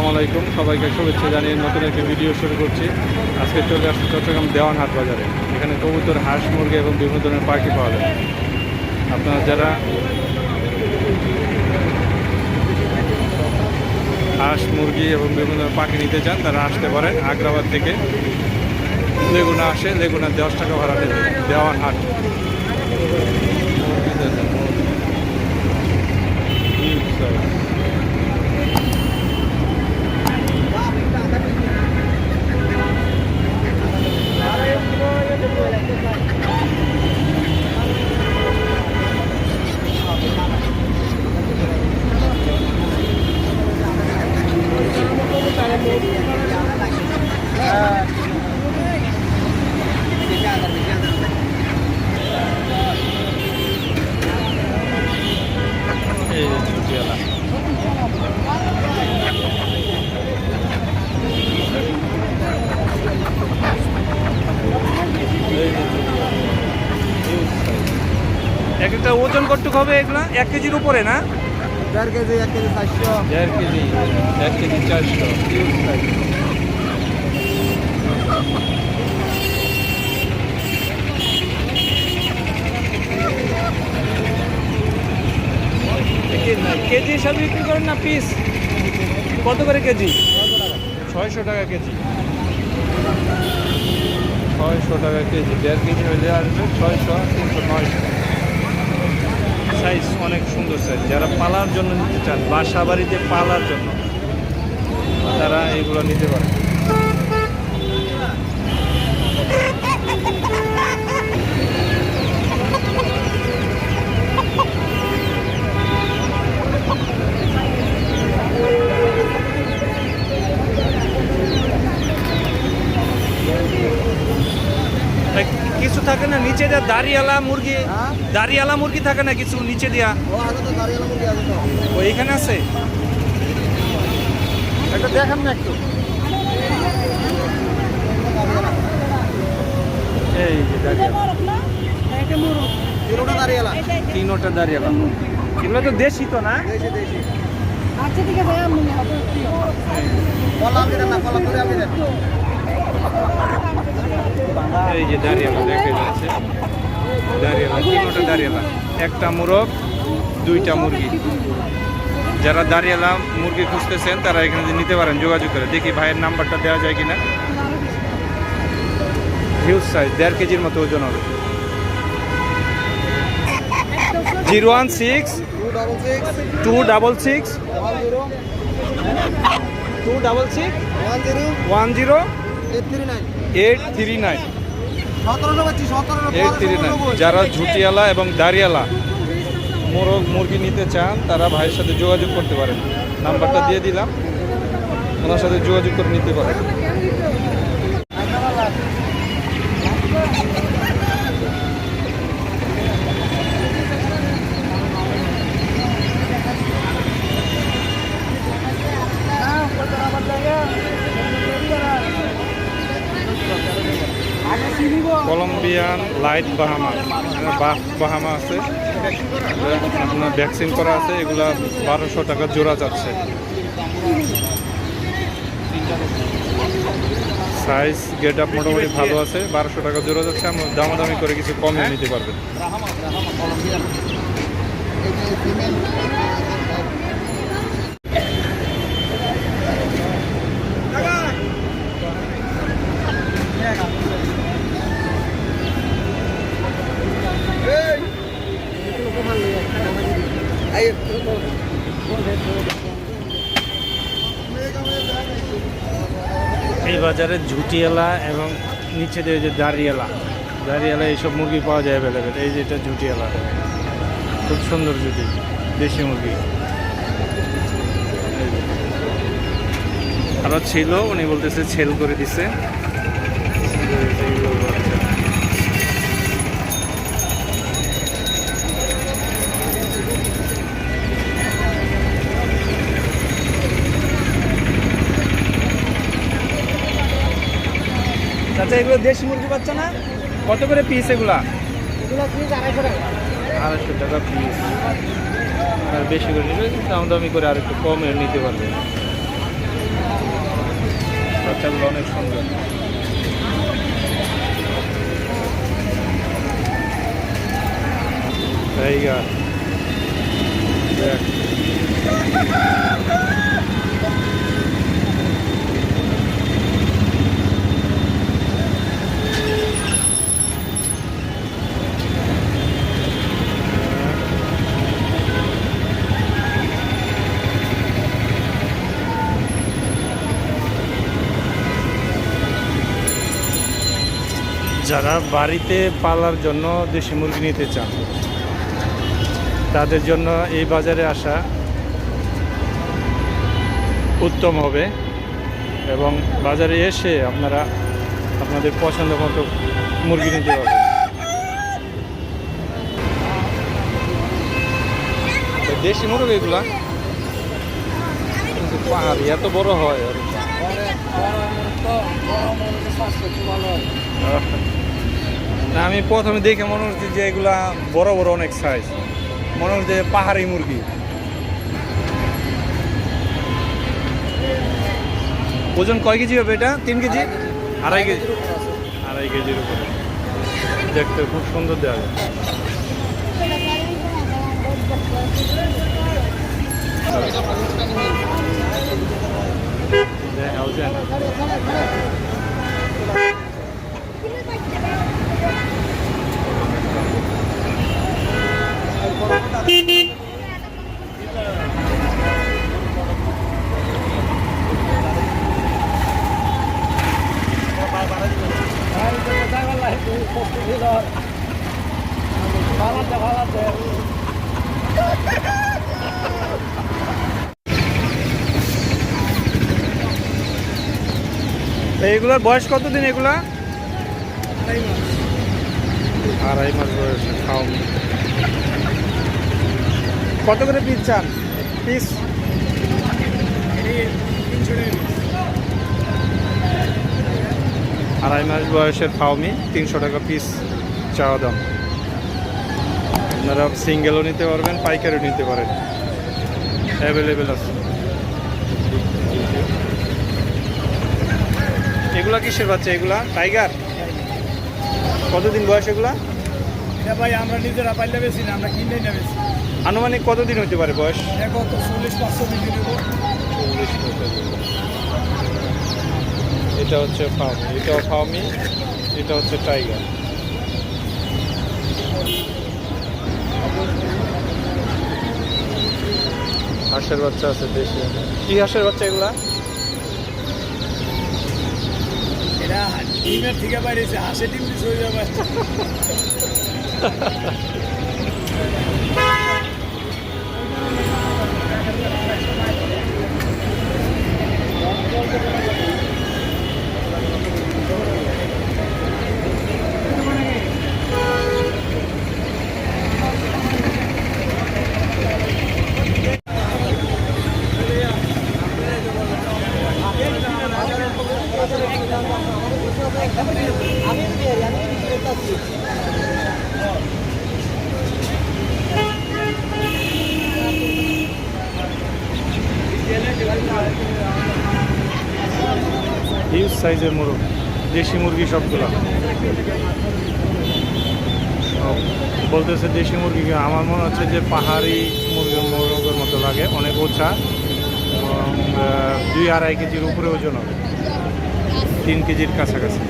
আলাইকুম, সবাইকে শুভেচ্ছা জানিয়ে নতুন একটি ভিডিও শুরু করছি। আজকে চলে আসছে চট্টগ্রাম দেওয়ান হাট বাজারে। এখানে কবুতর, হাঁস, মুরগি এবং বিভিন্ন ধরনের পাখি পাওয়া যায়। আপনারা যারা হাঁস, মুরগি এবং বিভিন্ন ধরনের পাখি নিতে চান তারা আসতে পারেন। আগ্রাবাদ থেকে লেগুনা আসে, লেগুনা 10 টাকা ভাড়া নেবে দেওয়ান হাট। এক একটা ওজন কতটুকু হবে এগুলা? 1 কেজির উপরে না? 1.5 KG, 1 KG 400, 1.5 KG, 1 KG 400। KG হিসাবে বিক্রি করেন না পিস? কত করে কেজি? 600 টাকা কেজি। 600 টাকা কেজি। 1.5 কেজি হলে আসবে 600, 300, 900। সাইজ অনেক সুন্দর সাইজ। যারা পালার জন্য নিতে চান, বাসা বাড়িতে পালার জন্য, তারা এগুলো নিতে পারে। কিছু থাকে না নিচে দেওয়া দাড়িওয়ালা মুরগি? দাড়িওয়ালা মুরগি থাকে না কিছু নিচে দেওয়া? ও এখানে আছে, একটা দেখান না একটু। এই যে দাড়িওয়ালা, তিনোটা দাড়িওয়ালা। এগুলো তো দেশি তো না? এই যে দাঁড়িয়ালা দেখে যাচ্ছে, দাঁড়িয়ালা, তিনোটা দাঁড়িয়ালা, একটা মোরগ, 2টা মুরগি। যারা দাঁড়িয়ালা মুরগি খুঁজতেছেন তারা এখানে নিতে পারেন, যোগাযোগ করে। দেখি ভাইয়ের নাম্বারটা দেওয়া যায় কিনা। হিউজ সাইজ, 1.5 কেজির মতো ওজন হবে। 016 266 266 10 839। যারা ঝুটিয়ালা এবং দাঁড়িয়ালা মোরগ মুরগি নিতে চান তারা ভাইয়ের সাথে যোগাযোগ করতে পারেন। নাম্বারটা দিয়ে দিলাম, ওনার সাথে যোগাযোগ করে নিতে পারেন। কলম্বিয়ান লাইট বাহামা, বাহামা আছে, আপনার ভ্যাকসিন করা আছে। এগুলা 1200 টাকা জোড়া যাচ্ছে। সাইজ গেট আপ মোটামুটি ভালো আছে, 1200 টাকা জোড়া যাচ্ছে। আমরা দামাদামি করে কিছু কমে নিতে পারবেন। এই বাজারে ঝুটিয়ালা এবং নিচে দিয়ে যে দাঁড়িয়ালা এইসব মুরগি পাওয়া যায় অ্যাভেলেবেল। এই যে এটা ঝুটিয়ালা, খুব সুন্দর জুটি, দেশি মুরগি। আরও ছিল, উনি বলতেছে সেল করে দিছে। আচ্ছা, এগুলো দেশি মুরগি বাচ্চা না? কত করে পিস এগুলা? এগুলো পিস 250 টাকা। 250 টাকা পিস। আর বেশি করে নিলে দামি করে আর একটু কমে নিতে পারবে। বাচ্চাগুলো অনেক সুন্দর। টাইগার দেখ, যারা বাড়িতে পালার জন্য দেশি মুরগি নিতে চান তাদের জন্য এই বাজারে আসা উত্তম হবে, এবং বাজারে এসে আপনারা আপনাদের পছন্দ মতো মুরগি নিতে পারবেন। দেশি মুরগি এগুলা কিন্তু পাহাড়ি এত বড় হয় আর না, আমি প্রথমে দেখে মনে হচ্ছে যে এগুলা বড় বড় অনেক সাইজ, মনে হচ্ছে পাহাড়ি মুরগি। ওজন কয় কেজি হবে এটা? 3 কেজি? 2.5 কেজি? 2.5 কেজির উপরে। দেখতে খুব সুন্দর দেখা যায়। এইগুলার বয়স কতদিন? এগুলা 2.5 মাস বয়সে খাও। কত করে পিস চান? পিস 2.5 মাস বয়সের ফাউমি 300 টাকা পিস চাওয়া দাম। আপনারা সিঙ্গেলও নিতে পারবেন, পাইকারিও নিতে পারেন, অ্যাভেলেবেল আছে। এগুলা কিসের বাচ্চা? এগুলা টাইগার? কতদিন বয়স এগুলা? ভাই আমরা নিজেরা পাইলে বেশি না, আমরা কিনে নিয়ে বেশি। আনুমানিক কতদিন হতে পারে বয়স? কত 40-500 বিক্রি দেবো। এটা হচ্ছে ফার্মি, এটাও ফার্মি, এটা হচ্ছে টাইগার। হাঁসের বাচ্চা আছে দেশি। কি হাঁসের বাচ্চা এগুলা? এটা ডিমের থেকে বাইরেছে, হাঁসে ডিম পিস হয়ে যাবে। হিউজ সাইজের মুরগ, দেশি মুরগি সবগুলো। বলতেছে দেশি মুরগি, আমার মনে হচ্ছে যে পাহাড়ি মুরগের মতো লাগে, অনেক ওছা, এবং 2-2.5 কেজির উপরে ওজন হবে, 3 কেজির কাছাকাছি।